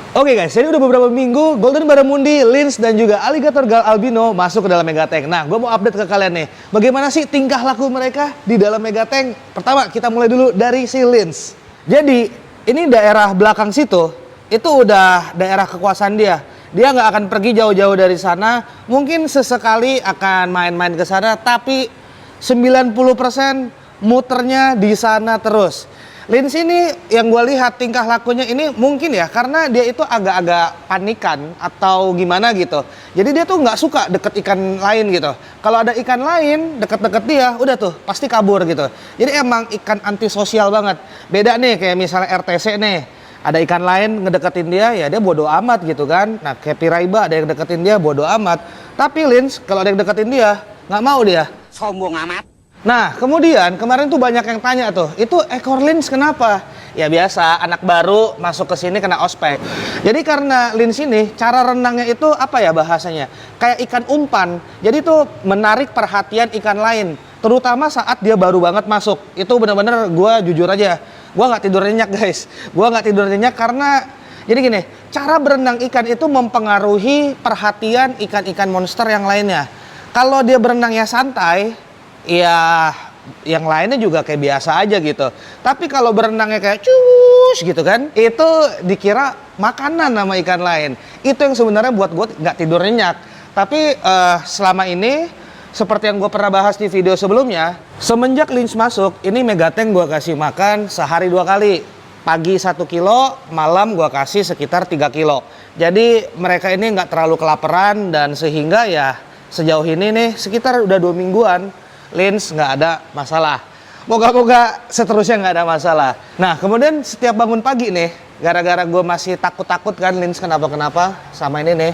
Oke guys, jadi udah beberapa minggu Golden Barramundi, Lynx, dan juga Alligator Gal Albino masuk ke dalam Megatank. Nah, gue mau update ke kalian nih, bagaimana sih tingkah laku mereka di dalam Megatank. Pertama, kita mulai dulu dari si Lynx. Jadi, ini daerah belakang situ, itu udah daerah kekuasaan dia. Dia nggak akan pergi jauh-jauh dari sana, mungkin sesekali akan main-main ke sana, tapi 90% muternya di sana terus. Lynx ini yang gue lihat tingkah lakunya ini mungkin ya karena dia itu agak-agak panikan atau gimana gitu. Jadi dia tuh nggak suka deket ikan lain gitu. Kalau ada ikan lain deket-deket dia, udah tuh pasti kabur gitu. Jadi emang ikan antisosial banget. Beda nih kayak misalnya RTC nih. Ada ikan lain ngedeketin dia, ya dia bodo amat gitu kan. Nah kayak Piraiba ada yang deketin dia bodo amat. Tapi Lynx kalau ada yang deketin dia, nggak mau dia. Sombong amat. Nah, kemudian kemarin tuh banyak yang tanya tuh, itu ekor Lynx kenapa? Ya biasa, anak baru masuk ke sini kena ospek. Jadi karena Lynx ini, cara renangnya itu apa ya bahasanya? Kayak ikan umpan. Jadi tuh menarik perhatian ikan lain. Terutama saat dia baru banget masuk. Itu bener-bener gue jujur aja, gue nggak tidur nyenyak guys. Gue nggak tidur nyenyak karena, jadi gini, cara berenang ikan itu mempengaruhi perhatian ikan-ikan monster yang lainnya. Kalau dia berenangnya santai, ya yang lainnya juga kayak biasa aja gitu. Tapi kalau berenangnya kayak cus gitu kan, itu dikira makanan sama ikan lain. Itu yang sebenarnya buat gue nggak tidur nyenyak. Tapi selama ini seperti yang gue pernah bahas di video sebelumnya, semenjak Lynx masuk, ini Megatank gue kasih makan sehari 2 kali. Pagi 1 kilo, malam gue kasih sekitar 3 kilo. Jadi mereka ini nggak terlalu kelaparan dan sehingga ya sejauh ini nih sekitar udah 2 mingguan Lynx nggak ada masalah. Moga-moga seterusnya nggak ada masalah. Nah, kemudian setiap bangun pagi nih, gara-gara gue masih takut-takut kan Lynx kenapa-kenapa sama ini nih.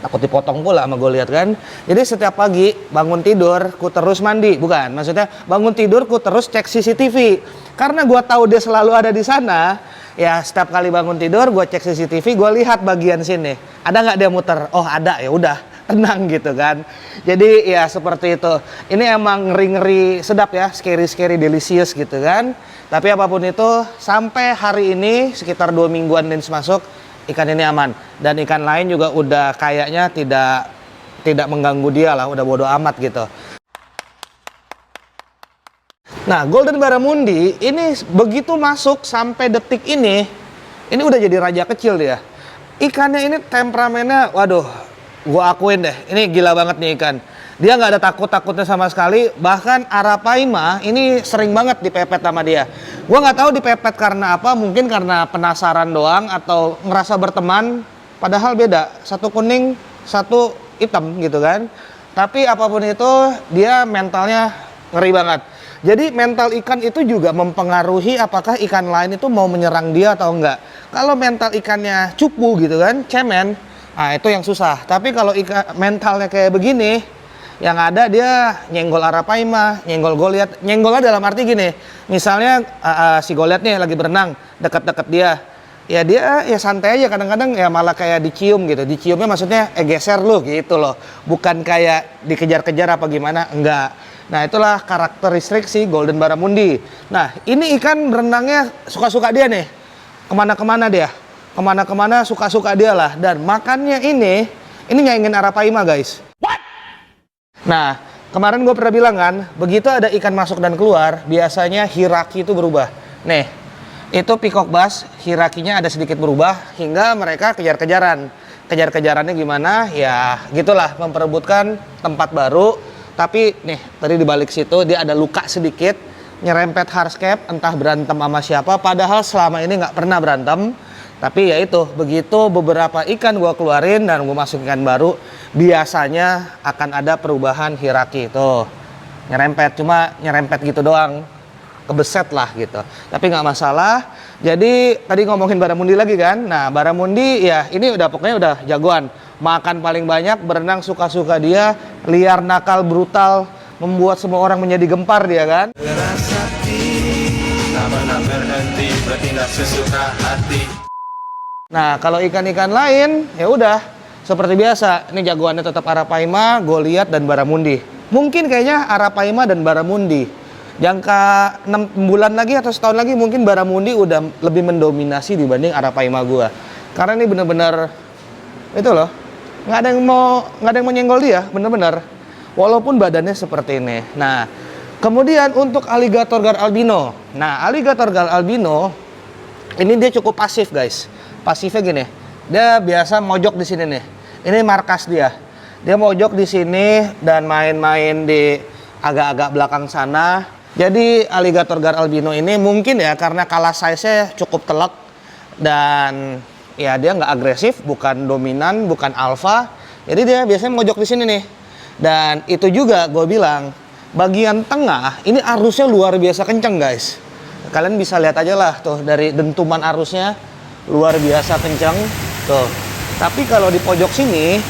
Takut dipotong pula sama gue lihat kan. Jadi setiap pagi bangun tidur, ku terus mandi. Bukan, maksudnya bangun tidur, ku terus cek CCTV. Karena gue tahu dia selalu ada di sana, ya setiap kali bangun tidur, gue cek CCTV, gue lihat bagian sini. Ada nggak dia muter? Oh ada, ya udah. Tenang gitu kan. Jadi ya seperti itu. Ini emang ngeri-ngeri sedap ya, scary-scary delicious gitu kan. Tapi apapun itu, sampai hari ini sekitar 2 mingguan Lynx masuk, ikan ini aman. Dan ikan lain juga udah kayaknya tidak mengganggu dia lah, udah bodo amat gitu. Nah, Golden Barramundi ini begitu masuk sampai detik ini udah jadi raja kecil dia. Ikannya ini temperamennya, waduh, gue akuin deh, ini gila banget nih ikan. Dia nggak ada takut-takutnya sama sekali. Bahkan Arapaima ini sering banget dipepet sama dia. Gue nggak tahu dipepet karena apa. Mungkin karena penasaran doang atau ngerasa berteman. Padahal beda. Satu kuning, satu hitam gitu kan. Tapi apapun itu, dia mentalnya ngeri banget. Jadi mental ikan itu juga mempengaruhi apakah ikan lain itu mau menyerang dia atau enggak. Kalau mental ikannya cupu gitu kan, cemen, nah itu yang susah. Tapi kalau mentalnya kayak begini, yang ada dia nyenggol Arapaima, nyenggol Goliat. Nyenggolnya dalam arti gini, misalnya si Goliat nih lagi berenang, deket-deket dia. Ya dia ya santai aja, kadang-kadang ya malah kayak dicium gitu. Diciumnya maksudnya geser lu gitu loh. Bukan kayak dikejar-kejar apa gimana, enggak. Nah itulah karakteristik si Golden Barramundi. Nah ini ikan berenangnya suka-suka dia nih. Kemana-kemana dia. Kemana-kemana suka-suka dia lah. Dan makannya ini nyaingin Arapaima guys. What? Nah kemarin gue pernah bilang kan, begitu ada ikan masuk dan keluar, biasanya hierarki itu berubah. Nih, itu peacock bass, hierarkinya ada sedikit berubah hingga mereka kejar-kejaran. Kejar-kejarannya gimana? Ya gitulah, memperebutkan tempat baru. Tapi nih, tadi di balik situ dia ada luka sedikit, nyerempet hardscape, entah berantem sama siapa, padahal selama ini nggak pernah berantem. Tapi ya itu, begitu beberapa ikan gue keluarin dan gue masukin ikan baru, biasanya akan ada perubahan hierarki itu. Nyerempet, cuma nyerempet gitu doang, kebeset lah gitu. Tapi nggak masalah. Jadi tadi ngomongin Barramundi lagi kan, nah Barramundi ya ini udah pokoknya udah jagoan. Makan paling banyak, berenang suka-suka dia, liar, nakal, brutal, membuat semua orang menjadi gempar dia kan. Nah kalau ikan-ikan lain ya udah seperti biasa, ini jagoannya tetap Arapaima, Goliat, dan Barramundi. Mungkin kayaknya Arapaima dan Barramundi. Jangka 6 bulan lagi atau setahun lagi mungkin Barramundi udah lebih mendominasi dibanding Arapaima gua. Karena ini bener-bener itu loh, nggak ada yang mau nyenggol dia, bener-bener. Walaupun badannya seperti ini. Nah, kemudian untuk alligator gar albino. Nah, alligator gar albino ini dia cukup pasif, guys. Pasifnya gini, dia biasa mojok di sini nih. Ini markas dia. Dia mojok di sini dan main-main di agak-agak belakang sana. Jadi alligator gar albino ini mungkin ya karena kalah size-nya cukup telak dan ya dia nggak agresif, bukan dominan, bukan alpha. Jadi dia biasanya mojok di sini nih. Dan itu juga gue bilang, bagian tengah ini arusnya luar biasa kenceng, guys. Kalian bisa lihat aja lah tuh dari dentuman arusnya luar biasa kenceng tuh. Tapi kalau di pojok sini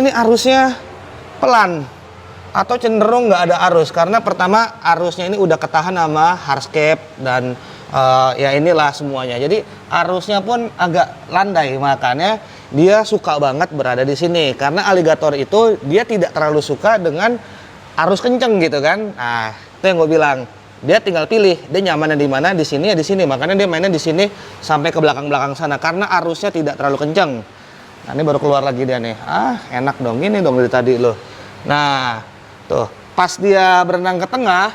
nih arusnya pelan atau cenderung nggak ada arus karena pertama arusnya ini udah ketahan sama hardscape dan ya inilah semuanya. Jadi arusnya pun agak landai, makanya dia suka banget berada di sini karena alligator itu dia tidak terlalu suka dengan arus kenceng gitu kan. Nah, itu yang gue bilang. Dia tinggal pilih dia nyamannya di mana, di sini ya di sini. Makanya dia mainnya di sini sampai ke belakang-belakang sana karena arusnya tidak terlalu kenceng. Nah, ini baru keluar lagi dia nih. Ah, enak dong ini dong dari tadi loh. Nah, tuh pas dia berenang ke tengah,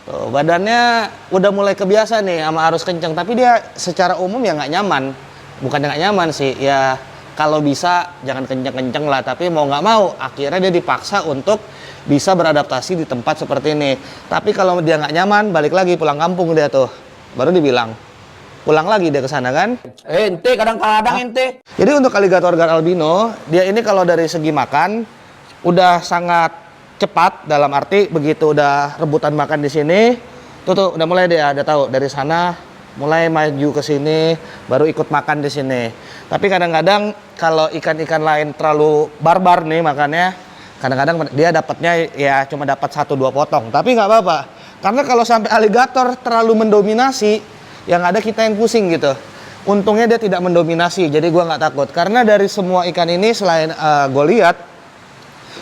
tuh badannya udah mulai kebiasa nih sama arus kenceng. Tapi dia secara umum ya nggak nyaman. Bukan nggak nyaman sih, ya kalau bisa jangan kenceng-kenceng lah, tapi mau nggak mau akhirnya dia dipaksa untuk bisa beradaptasi di tempat seperti ini. Tapi kalau dia nggak nyaman, balik lagi pulang kampung dia tuh. Baru dibilang, pulang lagi dia ke sana kan. Ente kadang-kadang ente. Jadi untuk alligator gar albino, dia ini kalau dari segi makan udah sangat cepat dalam arti begitu udah rebutan makan di sini, tuh udah mulai dia ada tahu dari sana mulai maju ke sini, baru ikut makan di sini. Tapi kadang-kadang kalau ikan-ikan lain terlalu barbar nih makannya, kadang-kadang dia dapatnya ya cuma dapat 1-2 potong. Tapi nggak apa-apa, karena kalau sampai alligator terlalu mendominasi, yang ada kita yang pusing gitu. Untungnya dia tidak mendominasi, jadi gua nggak takut. Karena dari semua ikan ini selain gue lihat,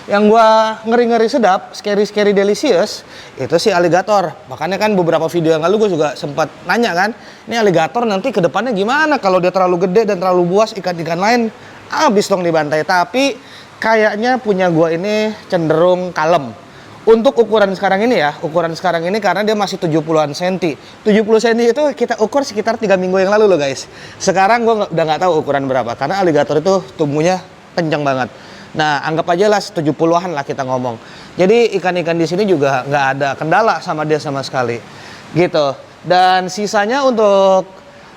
yang gua ngeri-ngeri sedap, scary delicious, itu si alligator. Makanya kan beberapa video yang lalu gue juga sempat nanya kan, ini alligator nanti ke depannya gimana kalau dia terlalu gede dan terlalu buas, ikan-ikan lain habis dong dibantai. Tapi kayaknya punya gua ini cenderung kalem. Untuk ukuran sekarang ini ya, karena dia masih 70-an senti. 70 cm itu kita ukur sekitar 3 minggu yang lalu loh guys. Sekarang gua udah nggak tahu ukuran berapa, karena alligator itu tumbuhnya kencang banget. Nah, anggap aja lah 70-an lah kita ngomong. Jadi ikan-ikan di sini juga nggak ada kendala sama dia sama sekali. Gitu. Dan sisanya untuk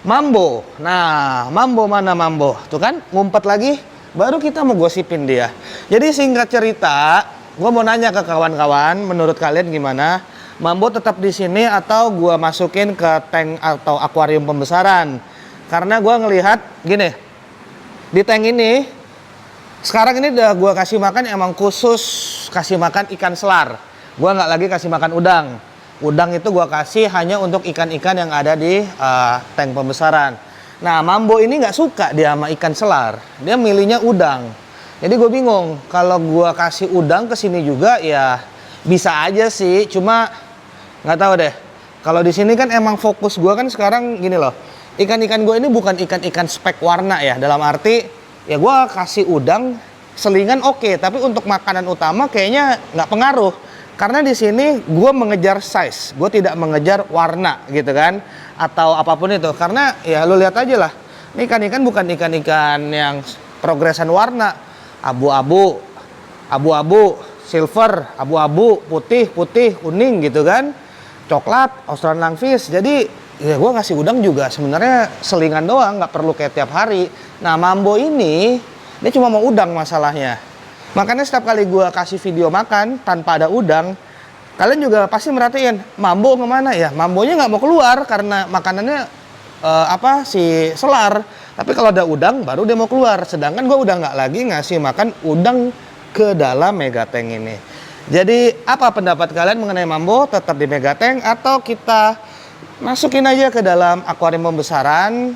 mambo. Nah, mambo mana mambo? Tuh kan, ngumpet lagi. Baru kita mau gosipin dia. Jadi singkat cerita, gue mau nanya ke kawan-kawan, menurut kalian gimana? Mambo tetap di sini atau gue masukin ke tank atau akuarium pembesaran? Karena gue ngelihat gini, di tank ini sekarang ini udah gue kasih makan emang khusus kasih makan ikan selar. Gue nggak lagi kasih makan udang. Udang itu gue kasih hanya untuk ikan-ikan yang ada di tank pembesaran. Nah, mambo ini nggak suka dia sama ikan selar. Dia milihnya udang. Jadi gue bingung. Kalau gue kasih udang ke sini juga ya bisa aja sih. Cuma nggak tahu deh. Kalau di sini kan emang fokus gue kan sekarang gini loh. Ikan-ikan gue ini bukan ikan-ikan spek warna ya. Dalam arti ya gue kasih udang selingan oke, tapi untuk makanan utama kayaknya nggak pengaruh. Karena di sini gue mengejar size, gue tidak mengejar warna gitu kan, atau apapun itu. Karena ya lu lihat aja lah, ini ikan-ikan bukan ikan-ikan yang progresan warna, abu-abu, silver, abu-abu, putih, kuning gitu kan, coklat, Australian lungfish. Jadi ya gue ngasih udang juga sebenarnya selingan doang, nggak perlu kayak tiap hari. Nah, mambo ini dia cuma mau udang masalahnya. Makanya setiap kali gue kasih video makan tanpa ada udang, kalian juga pasti merhatiin mambo kemana ya. Mambonya nggak mau keluar karena makanannya si selar. Tapi kalau ada udang baru dia mau keluar. Sedangkan gue udah nggak lagi ngasih makan udang ke dalam megatank ini. Jadi apa pendapat kalian mengenai mambo? Tetap di megatank atau kita masukin aja ke dalam akuarium pembesaran?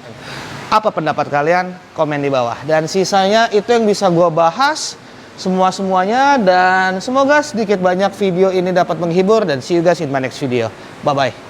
Apa pendapat kalian? Komen di bawah. Dan sisanya itu yang bisa gue bahas semuanya. Dan semoga sedikit banyak video ini dapat menghibur. Dan see you guys in my next video. Bye-bye.